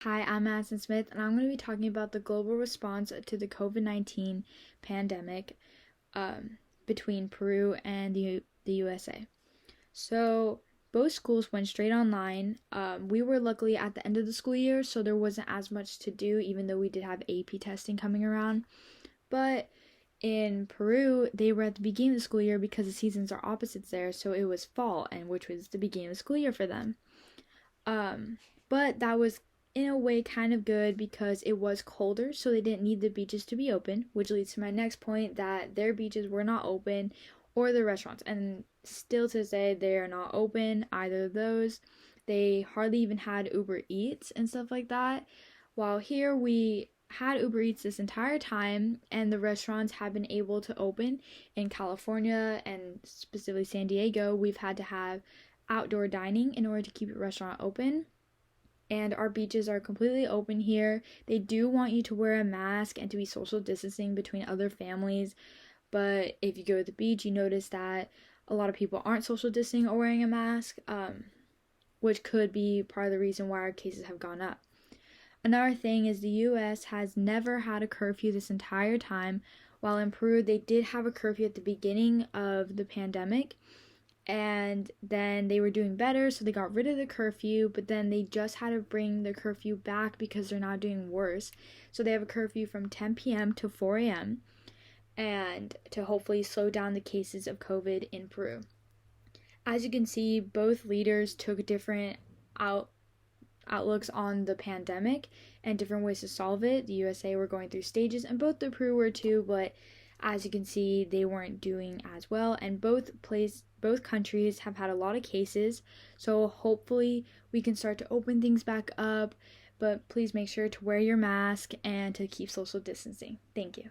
Hi, I'm Madison Smith, and I'm going to be talking about the global response to the COVID-19 pandemic between Peru and the USA. So, both schools went straight online. We were luckily at the end of the school year, so there wasn't as much to do, even though we did have AP testing coming around. But in Peru, they were at the beginning of the school year because the seasons are opposites there, so it was fall, and which was the beginning of the school year for them. Um, but that was in a way kind of good because it was colder, so they didn't need the beaches to be open, which leads to my next point that their beaches were not open or the restaurants. And still to this day, they are not open, either of those. They hardly even had Uber Eats and stuff like that. While here, we had Uber Eats this entire time, and the restaurants have been able to open. In California and specifically San Diego, we've had to have outdoor dining in order to keep your restaurant open. And our beaches are completely open here. They do want you to wear a mask and to be social distancing between other families. But if you go to the beach, you notice that a lot of people aren't social distancing or wearing a mask, which could be part of the reason why our cases have gone up. Another thing is the US has never had a curfew this entire time, while in Peru they did have a curfew at the beginning of the pandemic, and then they were doing better, so they got rid of the curfew, but then they just had to bring the curfew back because they're now doing worse. So they have a curfew from 10 p.m. to 4 a.m. and to hopefully slow down the cases of COVID in Peru. As you can see, both leaders took different outlooks on the pandemic and different ways to solve it. The USA were going through stages, and both the Peru were too, but as you can see, they weren't doing as well, and both countries have had a lot of cases, so hopefully we can start to open things back up, but please make sure to wear your mask and to keep social distancing. Thank you.